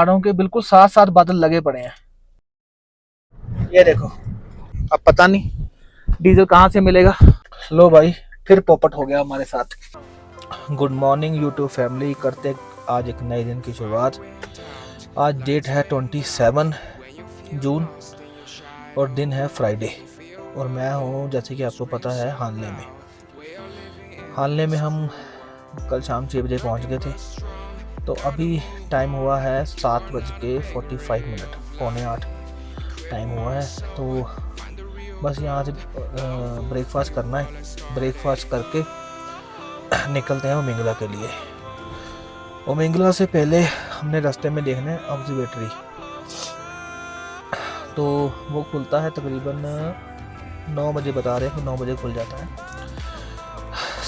पहाड़ों के बिल्कुल साथ साथ बादल लगे पड़े हैं। ये देखो, अब पता नहीं डीजल कहाँ से मिलेगा। लो भाई, फिर पोपट हो गया हमारे साथ। गुड मॉर्निंग यूट्यूब फैमिली, करते आज एक नए दिन की शुरुआत। आज डेट है 27 जून और दिन है फ्राइडे। और मैं हूँ, जैसे कि आपको पता है, हानले में हम कल शाम 6 बजे पहुँच गए थे। तो अभी टाइम हुआ है 7:45, 7:45 टाइम हुआ है। तो बस यहाँ से ब्रेकफास्ट करना है। ब्रेकफास्ट करके निकलते हैं ओमेंगला के लिए। ओमेंगला से पहले हमने रास्ते में देखना है ऑब्जर्वेटरी। तो वो खुलता है तकरीबन 9 बजे, बता रहे हैं कि 9 बजे खुल जाता है।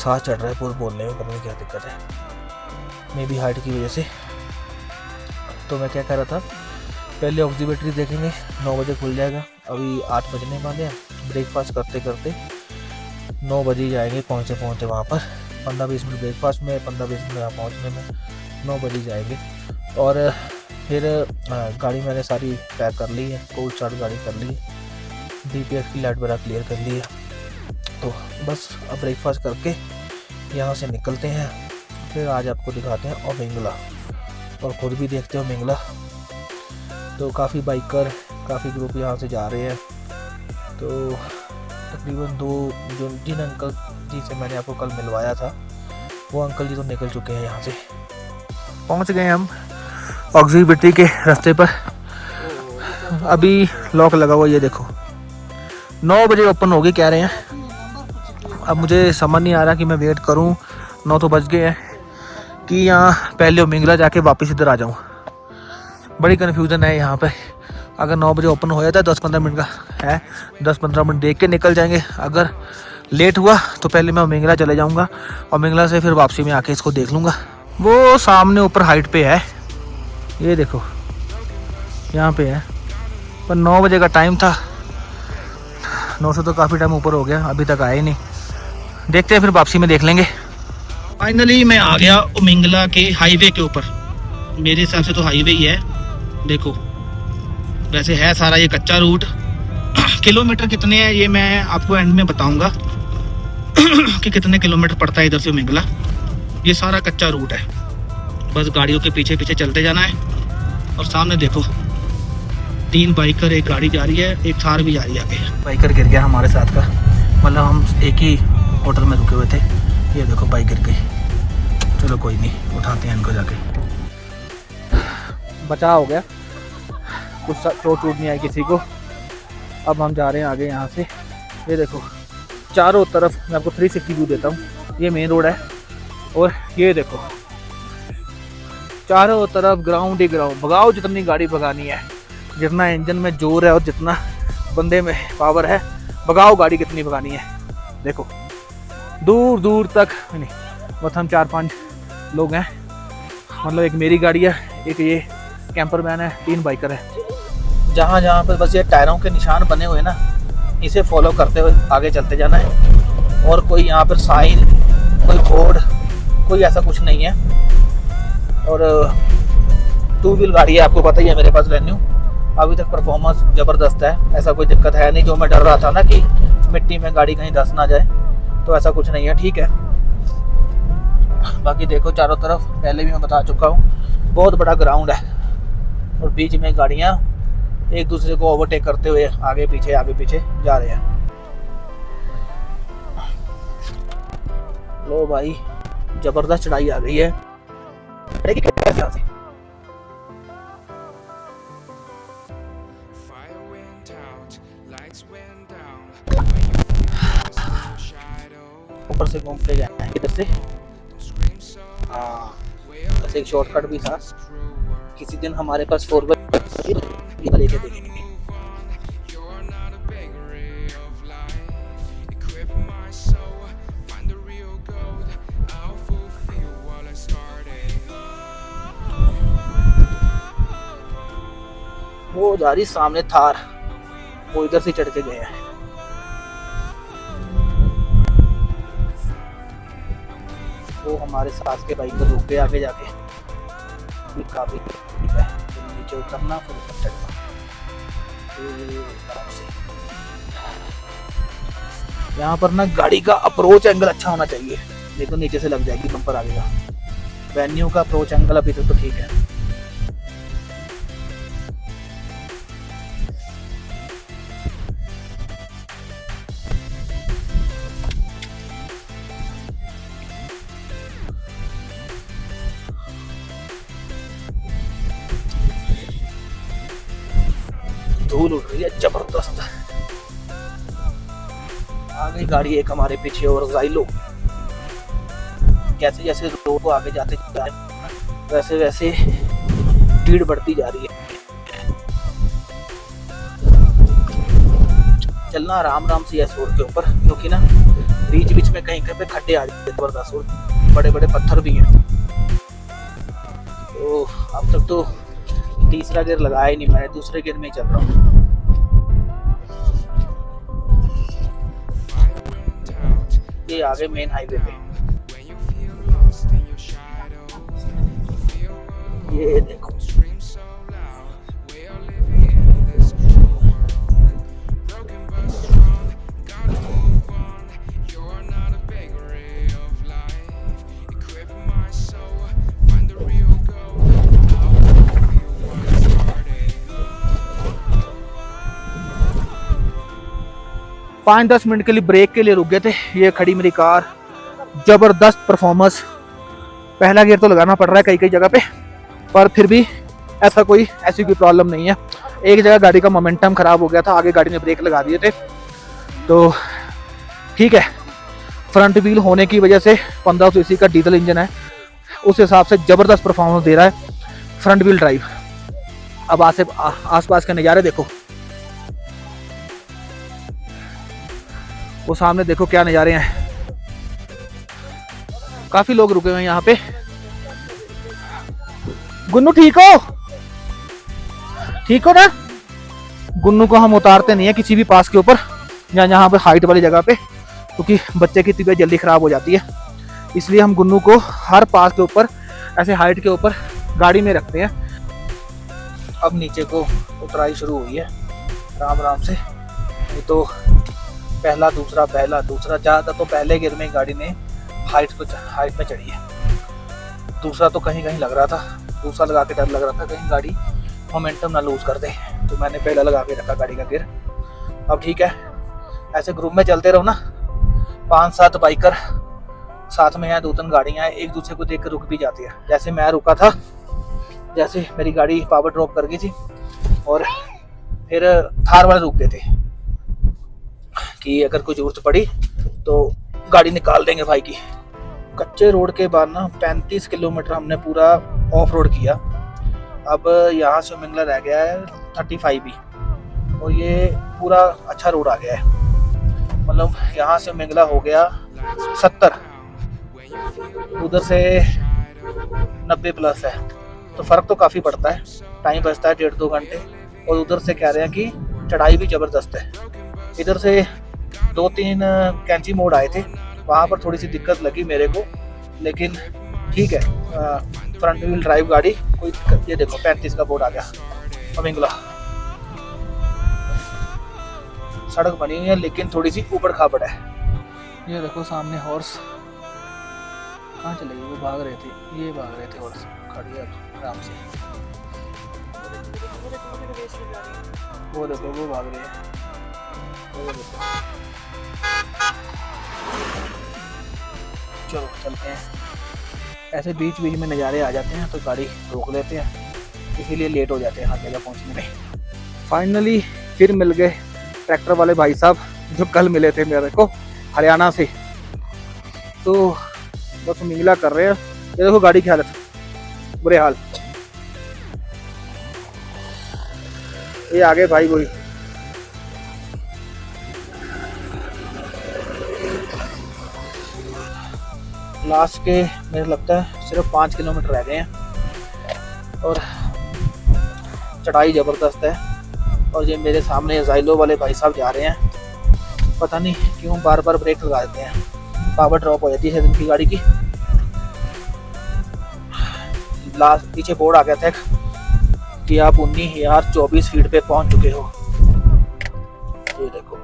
सांस चढ़ रहा है पूरे बोलने में, पता नहीं क्या दिक्कत है, मे बी हाइट की वजह से। तो मैं क्या कह रहा था, पहले ऑब्जर्वेटरी देखेंगे, 9 बजे खुल जाएगा। अभी 8 बजने वाले हैं। ब्रेकफास्ट करते करते 9 बजे जाएंगे पहुँचते वहाँ पर। 15-20 मिनट ब्रेकफास्ट में, 15-20 मिनट यहाँ पहुँचने में 9 बजे जाएंगे। और फिर गाड़ी मैंने सारी पैक कर ली है, कोल्ड स्टार्ट गाड़ी कर ली है, DPF की लाइट वगैरह क्लियर कर ली है। तो बस अब ब्रेकफास्ट करके यहाँ से निकलते हैं। फिर आज आपको दिखाते हैं ओमेंगला और ख़ुद भी देखते हैं ओमेंगला। तो काफ़ी बाइकर, काफ़ी ग्रुप यहाँ से जा रहे हैं। तो तकरीबन 2 जिन अंकल जी से मैंने आपको कल मिलवाया था, वो अंकल जी तो निकल चुके हैं। यहाँ से पहुँच गए हम ऑब्जर्वेटरी के रास्ते पर। अभी लॉक लगा हुआ, ये देखो 9 बजे ओपन होगी कह रहे हैं। अब मुझे समझ नहीं आ रहा कि मैं वेट करूं, 9 तो बज गए हैं, कि यहाँ पहले ओमेंगला जाके वापस इधर आ जाऊं। बड़ी कन्फ्यूज़न है यहाँ पे। अगर 9 बजे ओपन हो जाता है, 10-15 मिनट का है, 10-15 मिनट देख के निकल जाएंगे। अगर लेट हुआ तो पहले मैं ओमेंगला चले जाऊँगा, ओमेंगला से फिर वापसी में आके इसको देख लूँगा। वो सामने ऊपर हाइट पे है, ये देखो यहाँ पे है। पर 9 बजे का टाइम था, 9 से तो काफ़ी टाइम ऊपर हो गया, अभी तक आया ही नहीं। देखते हैं, फिर वापसी में देख लेंगे। फाइनली मैं आ गया ओमेंगला के हाईवे के ऊपर। मेरे हिसाब से तो हाईवे ही है, देखो। वैसे है सारा ये कच्चा रूट। किलोमीटर कितने हैं ये मैं आपको एंड में बताऊंगा कि कितने किलोमीटर पड़ता है इधर से ओमेंगला। ये सारा कच्चा रूट है, बस गाड़ियों के पीछे पीछे चलते जाना है। और सामने देखो 3 बाइकर, एक गाड़ी जा रही है, एक थार भी जा रही है आगे। बाइकर गिर गया हमारे साथ का, मतलब हम एक ही होटल में रुके हुए थे। ये देखो बाइक गिर गई। चलो कोई नहीं, उठाते हैं इनको जाके। बचाव हो गया, कुछ चोट नहीं आई किसी को। अब हम जा रहे हैं आगे यहाँ से। ये देखो चारों तरफ, मैं आपको 360 व्यू देता हूँ। ये मेन रोड है और ये देखो चारों तरफ ग्राउंड ही ग्राउंड। भगाओ जितनी गाड़ी भगानी है, जितना इंजन में जोर है और जितना बंदे में पावर है, भगाओ गाड़ी कितनी भगानी है। देखो दूर दूर तक नहीं, बस हम 4-5 लोग हैं। मतलब एक मेरी गाड़ी है, एक ये कैंपर वैन है, 3 बाइकर है। जहाँ जहाँ पर बस ये टायरों के निशान बने हुए ना, इसे फॉलो करते हुए आगे चलते जाना है। और कोई यहाँ पर साइन, कोई बोर्ड, कोई ऐसा कुछ नहीं है। और 2 व्हील गाड़ी है, आपको पता ही है मेरे पास वेन्यू। अभी तक परफॉर्मेंस ज़बरदस्त है, ऐसा कोई दिक्कत है नहीं। जो मैं डर रहा था ना कि मिट्टी में गाड़ी कहीं धंस ना जाए, तो ऐसा कुछ नहीं है, ठीक है। बाकी देखो चारों तरफ, पहले भी मैं बता चुका हूँ, बहुत बड़ा ग्राउंड है और बीच में गाड़ियाँ एक दूसरे को ओवरटेक करते हुए आगे पीछे जा रहे हैं। लो भाई, ज़बरदस्त चढ़ाई आ गई है। ऊपर से घूमते जाए इधर से। हाँ, बस एक शॉर्टकट भी था। किसी दिन हमारे पास 4x लेके देखेंगे। वो जा रही सामने थार, वो इधर से चढ़ के गए हैं। वो हमारे साथ के बाइक पर रुक गए आगे जाके। काफी नीचे उतरना, फिर ऊपर चढ़ना आराम से। यहाँ पर ना गाड़ी का अप्रोच एंगल अच्छा होना चाहिए, देखो नीचे से लग जाएगी बम्पर आगे का। वेन्यू का अप्रोच एंगल अभी तक तो ठीक है। धूल उड़ रही है जबरदस्त। आ गई गाड़ी एक हमारे पीछे और ज़ाइलो। जैसे जैसे रोड को आगे जाते जाए वैसे वैसे भीड़ बढ़ती जा रही है। चलना आराम आराम से इस रोड के ऊपर, क्योंकि ना बीच बीच में कहीं कहीं पे खड्डे आ जाते हैं जबरदस्त और बड़े बड़े पत्थर भी हैं। तो अब तक तो तीसरा गियर लगाया ही नहीं मैंने, दूसरे गियर में ही चल रहा हूँ। ये आगे मेन हाईवे पे, ये देखो पाँच 10 मिनट के लिए ब्रेक के लिए रुक गए थे। ये खड़ी मेरी कार, जबरदस्त परफॉर्मेंस। पहला गियर तो लगाना पड़ रहा है कई कई जगह पे, पर फिर भी ऐसी कोई प्रॉब्लम नहीं है। एक जगह गाड़ी का मोमेंटम खराब हो गया था, आगे गाड़ी ने ब्रेक लगा दिए थे, तो ठीक है। फ्रंट व्हील होने की वजह से 1500 सीसी का डीजल इंजन है, उस हिसाब से जबरदस्त परफॉर्मेंस दे रहा है फ्रंट व्हील ड्राइव। अब आस पास के नज़ारे देखो, वो सामने देखो क्या नज़ारे हैं। काफी लोग रुके हुए हैं यहाँ पे। गुन्नू ठीक हो? ठीक हो ना? गुन्नू को हम उतारते नहीं है किसी भी पास के ऊपर या यहाँ पे हाइट वाली जगह पे, क्योंकि बच्चे की तबीयत जल्दी खराब हो जाती है। इसलिए हम गुन्नू को हर पास के ऊपर ऐसे हाइट के ऊपर गाड़ी में रखते हैं। अब नीचे को उतराई शुरू हुई है आराम आराम से। ये तो पहला दूसरा ज़्यादा तो पहले गियर में गाड़ी ने हाइट में चढ़ी है। दूसरा तो कहीं कहीं लग रहा था, दूसरा लगा के डर लग रहा था कहीं गाड़ी मोमेंटम ना लूज कर दे, तो मैंने पहला लगा के रखा गाड़ी का गियर। अब ठीक है, ऐसे ग्रुप में चलते रहो ना, 5-7 बाइकर साथ में हैं, 2-3 गाड़ियाँ हैं, एक दूसरे को देख कर रुक भी जाती है। जैसे मैं रुका था, जैसे मेरी गाड़ी पावर ड्रॉप कर गई थी और फिर थार वाले रुक गए थे कि अगर कोई जरूरत पड़ी तो गाड़ी निकाल देंगे भाई की। कच्चे रोड के बाद ना 35 किलोमीटर हमने पूरा ऑफ रोड किया। अब यहाँ से मिंगला रह गया है 35 भी, और ये पूरा अच्छा रोड आ गया है। मतलब यहाँ से मिंगला हो गया 70, उधर से 90 प्लस है, तो फ़र्क तो काफ़ी पड़ता है। टाइम बचता है 1.5-2 घंटे। और उधर से कह रहे हैं कि चढ़ाई भी ज़बरदस्त है। इधर से 2-3 कैंची मोड़ आए थे, वहाँ पर थोड़ी सी दिक्कत लगी मेरे को, लेकिन ठीक है। फ्रंट व्हील ड्राइव गाड़ी कोई दिक्कत। ये देखो 35 का बोर्ड आ गया। मिंगला सड़क बनी हुई है लेकिन थोड़ी सी ऊबड़ खाबड़ है। ये देखो सामने हॉर्स कहाँ चले गए, वो भाग रहे थे, ये भाग रहे थे हॉर्स। खड़ी है आराम से, वो देखो वो भाग रही है। चलो चलते हैं। ऐसे बीच बीच में नज़ारे आ जाते हैं तो गाड़ी रोक लेते हैं, इसीलिए लेट हो जाते हैं हर जगह पहुंचने में। फाइनली फिर मिल गए ट्रैक्टर वाले भाई साहब जो कल मिले थे मेरे को हरियाणा से, तो बस मिंगला कर रहे हैं। ये देखो गाड़ी की हालत, बुरे हाल। ये आगे भाई वही लास्ट के मेरे लगता है सिर्फ 5 किलोमीटर रह गए हैं और चढ़ाई ज़बरदस्त है। और ये मेरे सामने ज़ाइलो वाले भाई साहब जा रहे हैं, पता नहीं क्यों बार बार ब्रेक लगा देते हैं, पावर ड्रॉप हो जाती है इनकी गाड़ी की। लास्ट पीछे बोर्ड आ गया था एक, कि आप 19,024 फीट पे पहुंच चुके हो। ये देखो,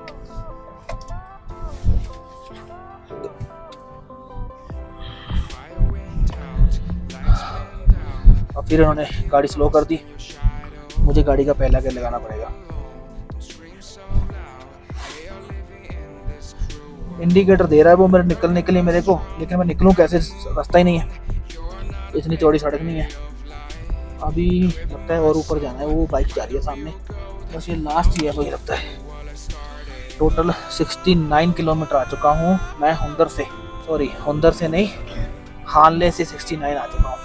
और फिर उन्होंने गाड़ी स्लो कर दी। मुझे गाड़ी का पहला गियर लगाना पड़ेगा। इंडिकेटर दे रहा है वो मेरे निकलने के लिए मेरे को, लेकिन मैं निकलूं कैसे, रास्ता ही नहीं है, इतनी चौड़ी सड़क नहीं है। अभी लगता है और ऊपर जाना है, वो बाइक जा रही है सामने, बस ये लास्ट ही है मुझे लगता है। टोटल 69 किलोमीटर आ चुका हूँ मैं हुंदर से, सॉरी हुंदर से नहीं, हानले से 69 आ चुका हूँ।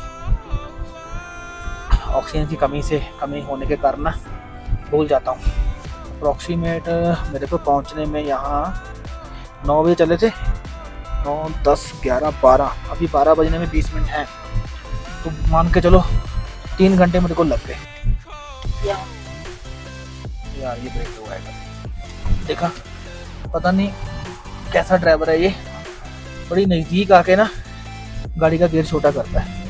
ऑक्सीजन की कमी होने के कारण ना भूल जाता हूँ। अप्रॉक्सीमेट मेरे को पहुँचने में यहाँ 9 बजे चले थे, 9, 10, 11, 12, अभी 12 बजने में 20 मिनट हैं, तो मान के चलो 3 घंटे मेरे को लग गए। यार ये ब्रेक हुआ है, देखा, पता नहीं कैसा ड्राइवर है ये, बड़ी नज़दीक आके ना गाड़ी का गियर छोटा करता है।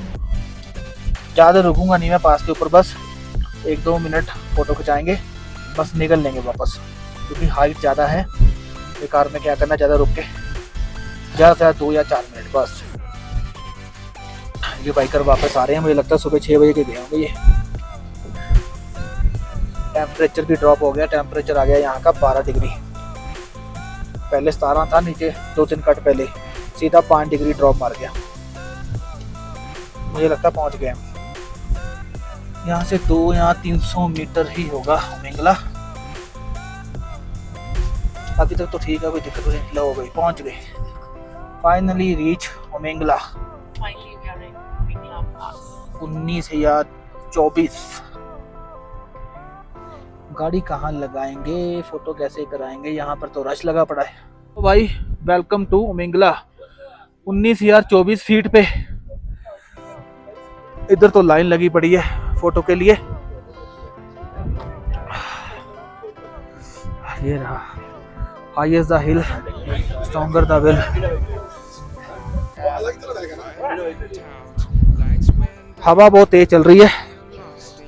ज़्यादा रुकूंगा नहीं मैं पास के ऊपर, बस 1-2 मिनट फ़ोटो खिंचाएंगे, बस निकल लेंगे वापस, क्योंकि हाइट ज़्यादा है। कार में क्या करना, ज़्यादा रुक के, ज़्यादा से ज़्यादा 2 या 4 मिनट बस। ये बाइकर वापस आ रहे हैं, मुझे लगता है सुबह 6 बजे के गए होंगे ये। टेम्परेचर भी ड्रॉप हो गया, टेम्परेचर आ गया यहाँ का 12 डिग्री, पहले 17 था, नीचे 2-3 कट पहले सीधा 5 डिग्री ड्रॉप मार गया। मुझे लगता है पहुँच गए हम। यहाँ से 2 या 300 मीटर ही होगा ओमेंगला। अभी तक तो ठीक है, कोई दिक्कत नहीं हो गई, पहुंच गए। Finally reach Umling La. 19,024। गाड़ी कहाँ लगाएंगे, फोटो कैसे कराएंगे, यहाँ पर तो रश लगा पड़ा है। तो भाई वेलकम टू ओमेंगला। 19,024 फीट पे इधर तो लाइन लगी पड़ी है फोटो के लिए। ये रहा, highest the hill, stronger the will। हवा बहुत तेज चल रही है,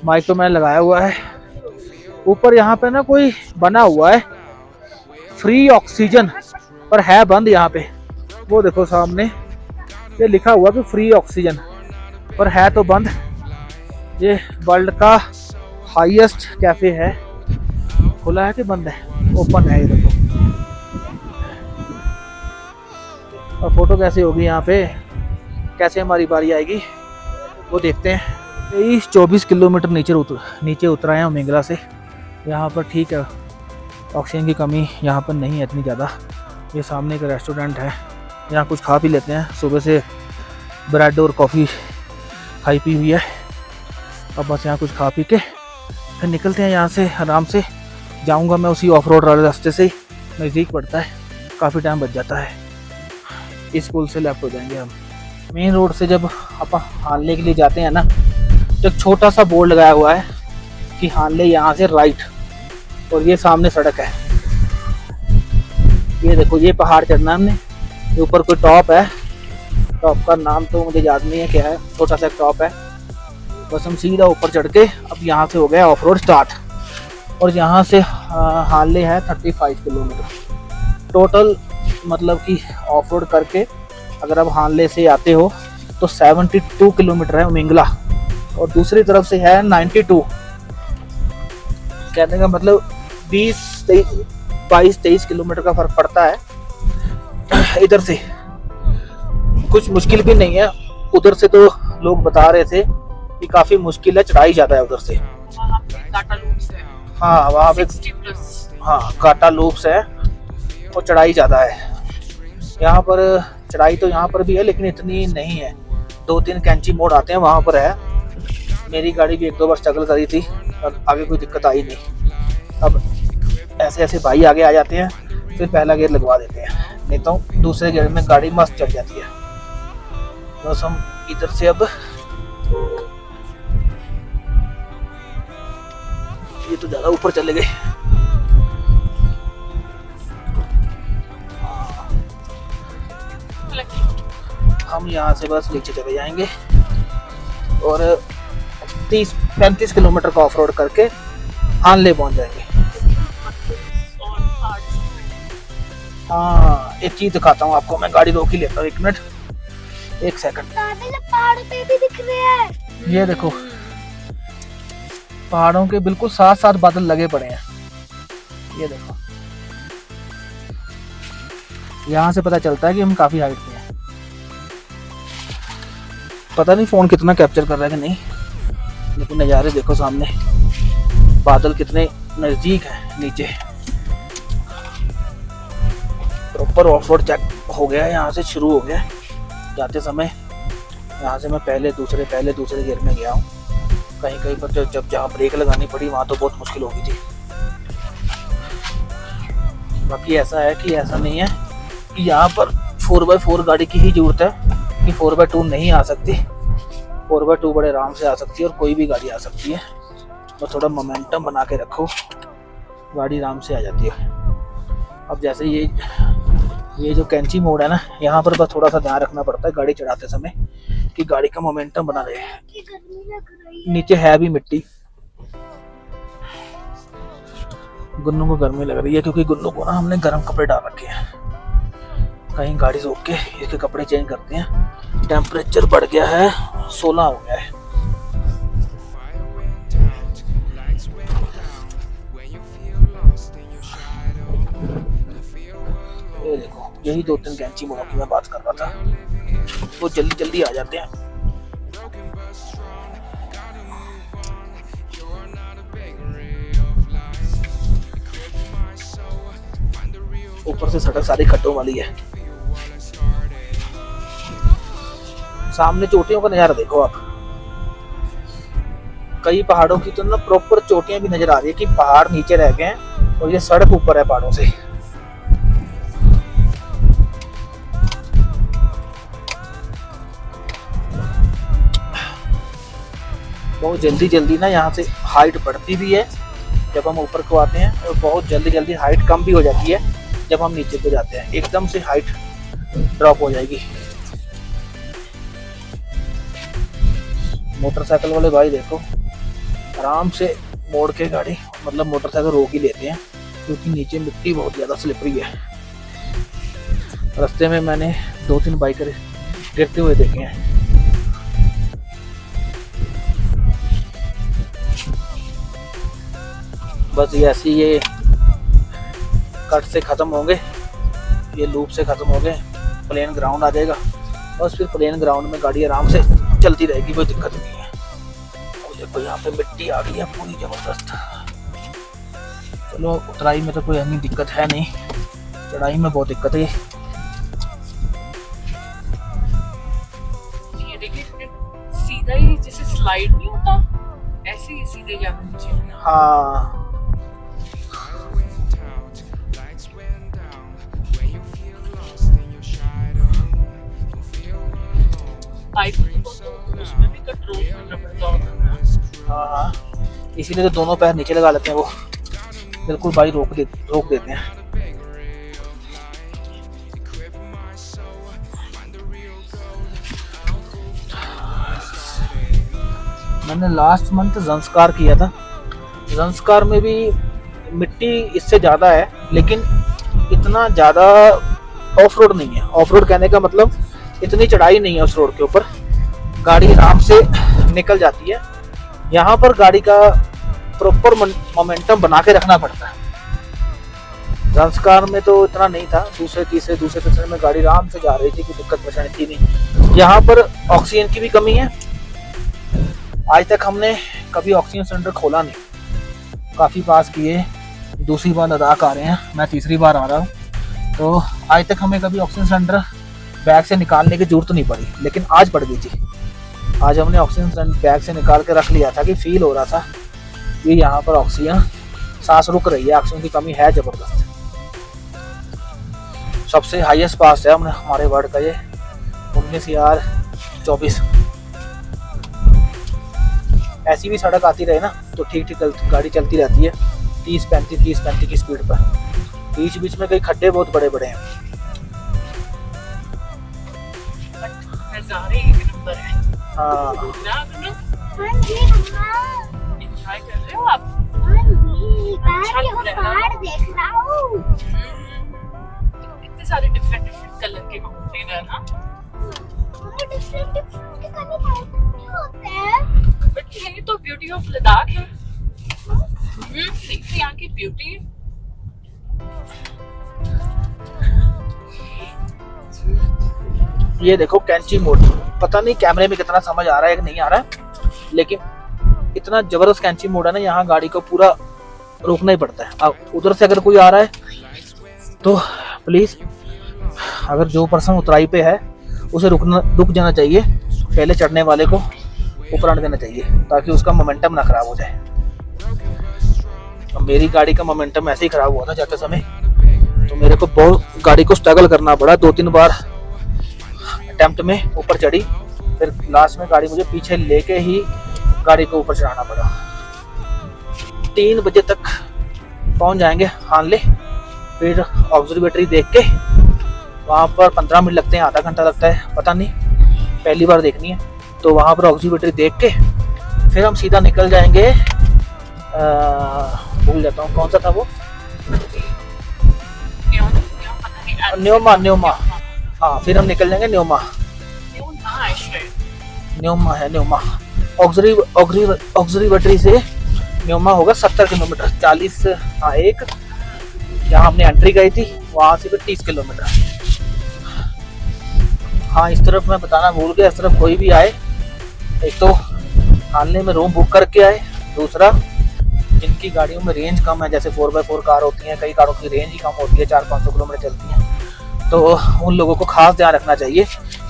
माइक तो मैंने लगाया हुआ है। ऊपर यहाँ पे ना कोई बना हुआ है फ्री ऑक्सीजन, पर है बंद यहाँ पे। वो देखो सामने ये लिखा हुआ कि फ्री ऑक्सीजन, पर है तो बंद। ये वर्ल्ड का हाईएस्ट कैफे है, खुला है कि बंद है? ओपन है, ये देखो। और फोटो कैसे होगी यहाँ पे, कैसे हमारी बारी आएगी वो देखते हैं। 23-24 किलोमीटर नीचे उतरा है ओमेंगला से। यहाँ पर ठीक है, ऑक्सीजन की कमी यहाँ पर नहीं है इतनी ज़्यादा। ये सामने एक रेस्टोरेंट है, यहाँ कुछ खा पी लेते हैं। सुबह से ब्रेड और कॉफ़ी खाई पी हुई है, अब बस यहाँ कुछ खा पी के फिर निकलते हैं यहाँ से। आराम से जाऊँगा मैं उसी ऑफ रोड वाले रास्ते से ही, नज़दीक पड़ता है, काफ़ी टाइम बच जाता है। इस पुल से लेफ्ट हो जाएंगे हम। मेन रोड से जब अपन हानले के लिए जाते हैं ना, तो एक छोटा सा बोर्ड लगाया हुआ है कि हानले यहाँ से राइट, और ये सामने सड़क है। ये देखो, ये पहाड़ चढ़ना हमने, ये ऊपर कोई टॉप है, टॉप का नाम तो मुझे याद नहीं है क्या है, छोटा सा टॉप है। बस हम सीधा ऊपर चढ़ के अब यहाँ से हो गया ऑफ रोड स्टार्ट, और यहाँ से हानले है 35 किलोमीटर टोटल। मतलब कि ऑफ रोड करके अगर आप हानले से आते हो तो 72 किलोमीटर है ओमेंगला, और दूसरी तरफ से है 92। कहने का मतलब 22-23 किलोमीटर का फर्क पड़ता है। इधर से कुछ मुश्किल भी नहीं है, उधर से तो लोग बता रहे थे कि काफी मुश्किल है, चढ़ाई ज्यादा है उधर से। हाँ वहाँ पे हाँ काटा लूप्स है और चढ़ाई ज़्यादा है। यहाँ पर चढ़ाई तो यहाँ पर भी है, लेकिन इतनी नहीं है। 2-3 कैंची मोड़ आते हैं, वहाँ पर है। मेरी गाड़ी भी 1-2 बार स्ट्रगल करी थी और आगे कोई दिक्कत आई नहीं। अब ऐसे ऐसे भाई आगे आ जाते हैं, फिर पहला गियर लगवा देते हैं, नहीं तो दूसरे गियर में गाड़ी मस्त चढ़ जाती है। बस हम इधर से अब ये तो ज़्यादा ऊपर चले गए। हम यहाँ से बस नीचे चले जाएंगे और 30-35 किलोमीटर का ऑफ रोड करके हानले पहुंच जाएंगे। हाँ, एक चीज दिखाता हूँ आपको, मैं गाड़ी रोक ही लेता हूँ 1 मिनट, 1 सेकंड। पहाड़ों पे भी दिख रहे हैं। ये देखो पहाड़ों के बिल्कुल साथ साथ बादल लगे पड़े हैं। ये देखो, यहाँ से पता चलता है कि हम काफी हाइट पे हैं। पता नहीं फोन कितना कैप्चर कर रहा है कि नहीं, लेकिन नज़ारे देखो सामने, बादल कितने नजदीक है नीचे। प्रॉपर ऑफ रोड चेक हो गया है, यहाँ से शुरू हो गया है। जाते समय यहाँ से मैं पहले दूसरे गियर में गया हूँ। कहीं कहीं पर जब जहाँ ब्रेक लगानी पड़ी वहाँ तो बहुत मुश्किल हो गई थी। बाकी ऐसा है कि ऐसा नहीं है कि यहाँ पर 4x4 गाड़ी की ही जरूरत है कि 4x2 नहीं आ सकती। 4x2 बड़े आराम से आ सकती है और कोई भी गाड़ी आ सकती है, बस थोड़ा मोमेंटम बना के रखो, गाड़ी आराम से आ जाती है। अब जैसे ये जो कैंची मोड़ है ना, यहाँ पर बस थोड़ा सा ध्यान रखना पड़ता है गाड़ी चढ़ाते समय कि गाड़ी का मोमेंटम बना रहे। नीचे है भी मिट्टी, गुन्नू को गर्मी लग रही है क्योंकि गुन्नू को ना हमने गर्म कपड़े डाल रखे हैं। कहीं गाड़ी रोक के इसके कपड़े चेंज करते हैं। टेम्परेचर बढ़ गया है, 16 हो गया है। ये देखो, यही 2-3 कैंची मोड़ों की मैं बात कर रहा था, वो जल्दी जल्दी आ जाते हैं। ऊपर से सड़क सारी खड्डों वाली है। सामने चोटियों का नजारा देखो आप, कई पहाड़ों की तो ना प्रॉपर चोटियां भी नजर आ रही है कि पहाड़ नीचे रह गए हैं और ये सड़क ऊपर है पहाड़ों से। बहुत जल्दी जल्दी ना यहाँ से हाइट बढ़ती भी है जब हम ऊपर को आते हैं, और बहुत जल्दी जल्दी हाइट कम भी हो जाती है जब हम नीचे को जाते हैं। एकदम से हाइट ड्रॉप हो जाएगी। मोटरसाइकिल वाले भाई देखो आराम से मोड़ के गाड़ी, मतलब मोटरसाइकिल रोक ही लेते हैं क्योंकि नीचे मिट्टी बहुत ज़्यादा स्लिपरी है। रास्ते में मैंने 2-3 बाइकर गिरते हुए देखे हैं। बस ऐसे ये कट से ख़त्म होंगे, ये लूप से ख़त्म हो गए, प्लेन ग्राउंड आ जाएगा। बस फिर प्लेन ग्राउंड में गाड़ी आराम से चलती रहेगी, कोई दिक्कत नहीं है। और देखो यहाँ पे मिट्टी आ गई है पूरी ज़बरदस्त। चलो उतराई में तो कोई अन्य दिक्कत है नहीं, चढ़ाई में बहुत दिक्कत है। ये देखिए सीधा ही जैसे स्लाइड नहीं होता, ऐसे ही सीधे जाना नीचे। हाँ, उसमें भी कंट्रोल करना पड़ता होगा। हाँ, इसीलिए तो दोनों पैर नीचे लगा लेते हैं, वो बिल्कुल भाई रोक देते हैं। मैंने लास्ट मंथ ज़ंस्कार किया था। ज़ंस्कार में भी मिट्टी इससे ज़्यादा है, लेकिन इतना ज़्यादा ऑफ रोड नहीं है। ऑफ रोड कहने का मतलब इतनी चढ़ाई नहीं है उस रोड के ऊपर, गाड़ी आराम से निकल जाती है। यहाँ पर गाड़ी का प्रॉपर मोमेंटम बना के रखना पड़ता है। ज़ंस्कार में तो इतना नहीं था, दूसरे तीसरे में गाड़ी आराम से जा रही थी, कोई दिक्कत परेशानी थी नहीं। यहाँ पर ऑक्सीजन की भी कमी है। आज तक हमने कभी ऑक्सीजन सिलेंडर खोला नहीं, काफ़ी पास किए, दूसरी बार लद्दाख आ रहे हैं, मैं तीसरी बार आ रहा हूँ, तो आज तक हमें कभी ऑक्सीजन सिलेंडर बैग से निकालने की जरूरत नहीं पड़ी, लेकिन आज पड़ गई थी। आज हमने ऑक्सीजन सिलेंडर बैग से निकाल के रख लिया था कि फील हो रहा था कि यहाँ पर ऑक्सीजन सांस रुक रही है, ऑक्सीजन की कमी है ज़बरदस्त। सबसे हाईएस्ट पास है हमारे वर्ल्ड का ये 19,024। ऐसी भी सड़क आती रहे ना तो ठीक गाड़ी चलती रहती है 30-35 की स्पीड पर। बीच बीच में कई खड्डे बहुत बड़े बड़े हैं। नज़ारे एक नंबर है। हाँ, हाँ जी हाँ। एंजॉय कर रहे हो आप? हाँ जी, अच्छा मैं लग रहा है पहाड़ देख रहा हूँ। कितने सारे डिफरेंट कलर के माउंटेन है ना। हमें डिफरेंट डिफरेंट के कलर नहीं होते हैं। बट यही तो ब्यूटी ऑफ लद्दाख है। देखते यहाँ की ब्यूटी। ये देखो कैंची मोड़, पता नहीं कैमरे में कितना समझ आ रहा है कि नहीं आ रहा है, लेकिन इतना जबरदस्त कैंची मोड़ है ना, यहाँ गाड़ी को पूरा रोकना ही पड़ता है। अब उधर से अगर कोई आ रहा है तो प्लीज, अगर जो पर्सन उतराई पे है उसे रुक जाना चाहिए, पहले चढ़ने वाले को ऊपर आने देना चाहिए ताकि उसका मोमेंटम ना खराब हो जाए। अब मेरी गाड़ी का मोमेंटम ऐसे ही खराब हुआ था जाते समय, तो मेरे को बहुत गाड़ी को स्ट्रगल करना पड़ा, 2-3 बार अटेम्प्ट में ऊपर चढ़ी, फिर लास्ट में गाड़ी मुझे पीछे लेके ही गाड़ी को ऊपर चढ़ाना पड़ा। 3 बजे तक पहुंच जाएंगे हानले, फिर ऑब्जर्वेटरी देख के वहाँ पर 15 मिनट लगते हैं, आधा घंटा लगता है, पता नहीं, पहली बार देखनी है। तो वहाँ पर ऑब्जर्वेटरी देख के फिर हम सीधा निकल जाएंगे, भूल जाता हूँ कौन सा था वो, न्योमा। हाँ, फिर हम निकल जाएंगे न्योमा है न्योमा। ऑक्सरीवेटरी से न्योमा होगा 70 किलोमीटर, 40 हाँ एक, जहाँ हमने एंट्री गई थी वहाँ से फिर 30 किलोमीटर। हाँ, इस तरफ मैं बताना भूल गया, इस तरफ कोई भी आए, एक तो हालने में रूम बुक करके आए, दूसरा जिनकी गाड़ियों में रेंज कम है, जैसे 4x4 कार होती हैं, कई कारों की रेंज ही कम होती है, 400-500 किलोमीटर चलती हैं, तो उन लोगों को खास ध्यान रखना चाहिए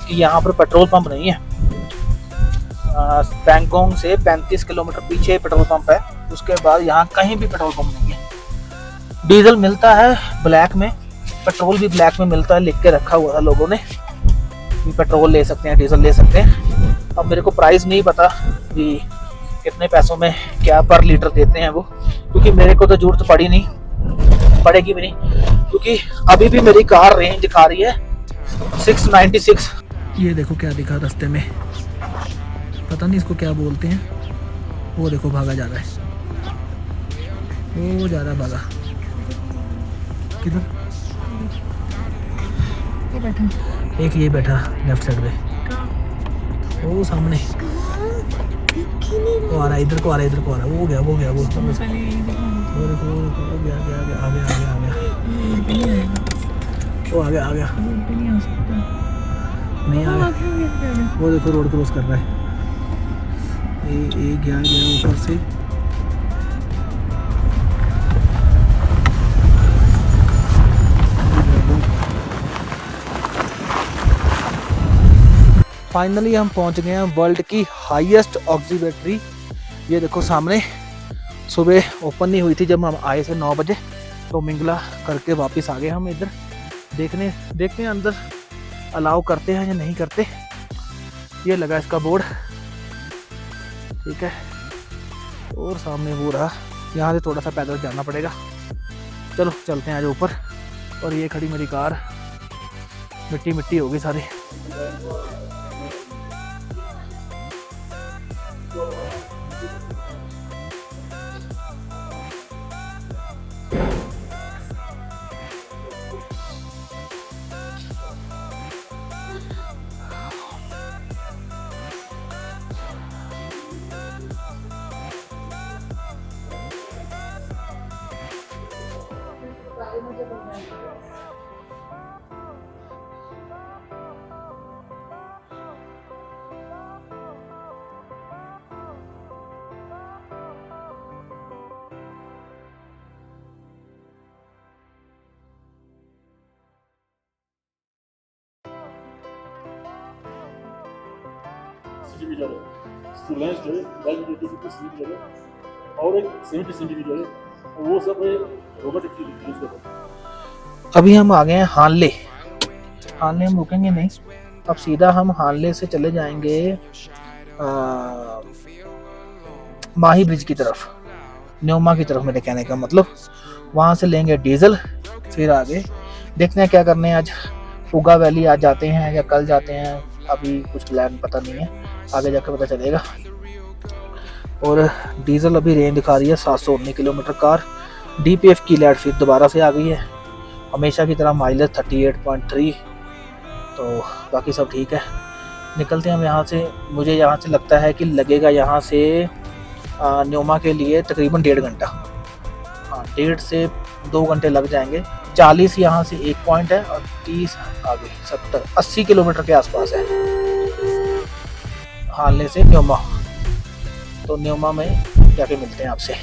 कि यहाँ पर पेट्रोल पंप नहीं है। बैंकॉक से 35 किलोमीटर पीछे पेट्रोल पंप है, उसके बाद यहाँ कहीं भी पेट्रोल पंप नहीं है। डीजल मिलता है ब्लैक में, पेट्रोल भी ब्लैक में मिलता है, लिख के रखा हुआ था लोगों ने कि पेट्रोल ले सकते हैं, डीजल ले सकते हैं। अब मेरे को प्राइस नहीं पता कि कितने पैसों में क्या पर लीटर देते हैं वो, क्योंकि मेरे को तो जरूरत पड़ेगी भी नहीं, क्योंकि अभी भी मेरी कार रेंज दिखा रही है 696। ये देखो क्या दिखा रास्ते में, पता नहीं इसको क्या बोलते हैं, वो देखो भागा जा रहा है, वो जा रहा है भागा, किधर एक ये बैठा लेफ्ट साइड पे, वो सामने वो आ रहा है, इधर को आ रहा है, वो गया वो देखो आ गया वो आ गया नहीं आ गया, वो देखो रोड क्रॉस कर रहा है, ये गया ऊपर से। फाइनली हम पहुंच गए हैं वर्ल्ड की हाईएस्ट ऑब्जर्वेटरी। ये देखो सामने, सुबह ओपन नहीं हुई थी जब हम आए थे 9 बजे, तो मिंगला करके वापस आ गए हम इधर देखते हैं अंदर अलाउ करते हैं या नहीं करते। ये लगा इसका बोर्ड, ठीक है, और सामने वो रहा, यहाँ से थोड़ा सा पैदल जाना पड़ेगा। चलो चलते हैं आज ऊपर। और ये खड़ी मेरी कार, मिट्टी होगी सारी। इंडिविजुअल है, स्टूडेंट है, वेल एजुकेटेड इंडिविजुअल है, और एक सेमी इंडिविजुअल है, और वो सब रोबोट यूज करते हैं। अभी हम आ गए हैं हानले हम रुकेंगे नहीं, अब सीधा हम हानले से चले जाएंगे माही ब्रिज की तरफ, न्योमा की तरफ, मेरे कहने का मतलब। वहाँ से लेंगे डीजल, फिर आगे देखते हैं क्या करने हैं आज। पुगा वैली आज जाते हैं या कल जाते हैं, अभी कुछ प्लान पता नहीं है, आगे जाकर पता चलेगा। और डीजल अभी रेंज दिखा रही है 719 किलोमीटर कार। DPF की लाइट फिर दोबारा से आ गई है, हमेशा की तरह माइलेज 38.3। तो बाकी सब ठीक है। निकलते हैं हम यहाँ से। मुझे यहाँ से लगता है कि लगेगा यहाँ से न्योमा के लिए तकरीबन 1.5 घंटा। हाँ, 1.5 से 2 घंटे लग जाएंगे। 40 यहाँ से एक पॉइंट है और 30 आगे 70-80 किलोमीटर के आसपास है हालने से न्योमा। तो न्योमा में जाके मिलते हैं आपसे।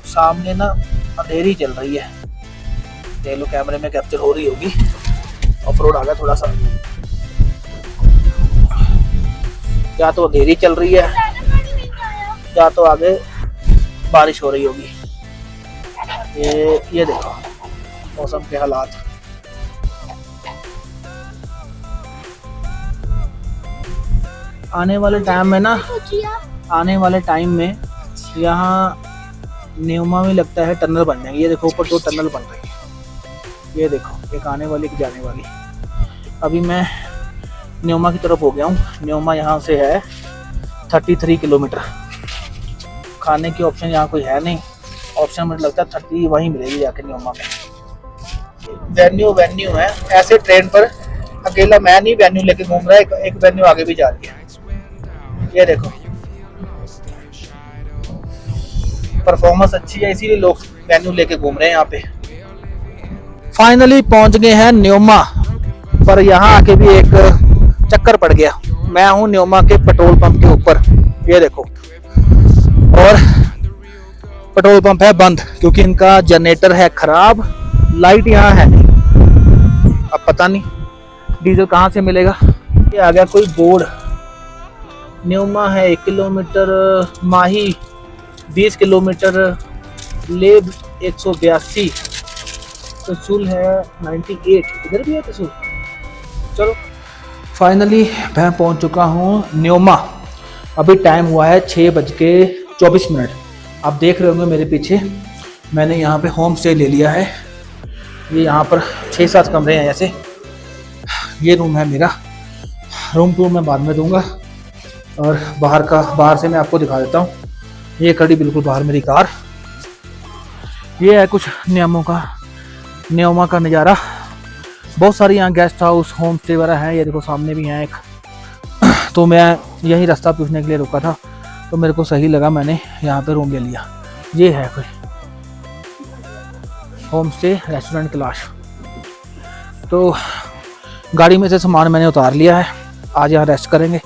सामने ना अंधेरी चल रही है, देख लो कैमरे में कैप्चर हो रही होगी। ऑफ रोड आ गया थोड़ा सा, या तो अंधेरी चल रही है या तो आगे बारिश हो रही होगी। ये देखो मौसम के हालात। आने वाले टाइम में यहाँ न्योमा में लगता है टनल बन जाएंगे। ये देखो ऊपर 2 टनल बन रही है, ये देखो एक आने वाली एक जाने वाली। अभी मैं न्योमा की तरफ हो गया हूँ। न्योमा यहाँ से है 33 किलोमीटर। खाने की ऑप्शन यहाँ कोई है नहीं, ऑप्शन मुझे लगता है 30 वहीं मिलेगी जाके न्योमा में। वेन्यू है। ऐसे ट्रेन पर अकेला मैं नहीं वेन्यू लेके घूम रहा है, एक वेन्यू आगे भी जा रही है। ये देखो परफॉर्मेंस अच्छी है, इसीलिए लोग वेन्यू लेके घूम रहे हैं यहाँ पे। फाइनली पहुंच गए हैं न्योमा, पर यहाँ आके भी एक चक्कर पड़ गया। मैं हूँ न्योमा के पेट्रोल पंप के ऊपर, ये देखो, और पेट्रोल पंप है बंद क्योंकि इनका जनरेटर है खराब। लाइट यहाँ है नहीं, अब पता नहीं डीजल कहाँ से मिलेगा। ये आ गया कोई बोर्ड, न्योमा है 1 किलोमीटर, माही 20 किलोमीटर, लेब 182, तसूल है 98, इधर भी है तसूल। चलो फाइनली मैं पहुंच चुका हूं न्योमा। अभी टाइम हुआ है 6:24। आप देख रहे होंगे मेरे पीछे, मैंने यहाँ पे होम स्टे ले लिया है। ये यहाँ पर 6-7 कमरे हैं ऐसे। ये रूम है मेरा, रूम टूर मैं बाद में दूंगा। और बाहर से मैं आपको दिखा देता हूँ। ये खड़ी बिल्कुल बाहर मेरी कार। ये है कुछ न्योमा का नज़ारा। बहुत सारी यहाँ गेस्ट हाउस होम स्टे वगैरह है। ये देखो सामने भी है एक। तो मैं यही रास्ता पूछने के लिए रुका था, तो मेरे को सही लगा, मैंने यहाँ पे रूम ले लिया। ये है कोई होम स्टे रेस्टोरेंट क्लास। तो गाड़ी में से सामान मैंने उतार लिया है, आज यहाँ रेस्ट करेंगे।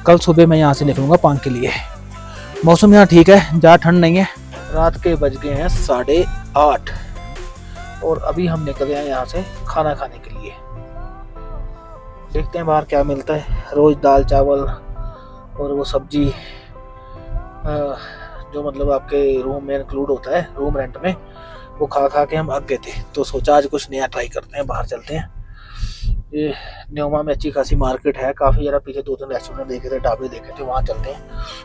कल सुबह मैं यहाँ से निकलूँगा पान के लिए। मौसम यहाँ ठीक है, ज़्यादा ठंड नहीं है। रात के बज गए हैं 8:30 और अभी हम निकल गए हैं यहाँ से खाना खाने के लिए। देखते हैं बाहर क्या मिलता है। रोज़ दाल चावल और वो सब्जी जो मतलब आपके रूम में इंक्लूड होता है, रूम रेंट में, वो खा के हम अक गए थे। तो सोचा आज कुछ नया ट्राई करते हैं, बाहर चलते हैं। ये न्योमा में अच्छी खासी मार्केट है, काफ़ी ज़रा पीछे 2-3 रेस्टोरेंट देखे थे, ढाबे देखे थे, वहाँ चलते हैं,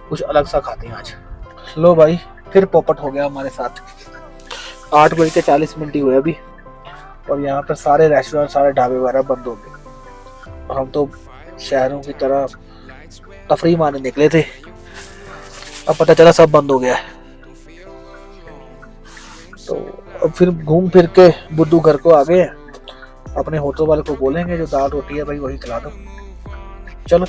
कुछ अलग सा खाते हैं आज। लो भाई, फिर पॉपट हो गया हमारे साथ। 8:40 ही हुए अभी, और यहाँ पर सारे रेस्टोरेंट, सारे ढाबे वगैरह बंद हो गए। हम तो शहरों की तरह तफरी मारने निकले थे, अब पता चला सब बंद हो गया है। तो अब फिर घूम फिर के बुद्धू घर को आ गए। अपने होटल वाले को बोलेंगे जो दाल रोटी है भाई वही खिला दो। चलो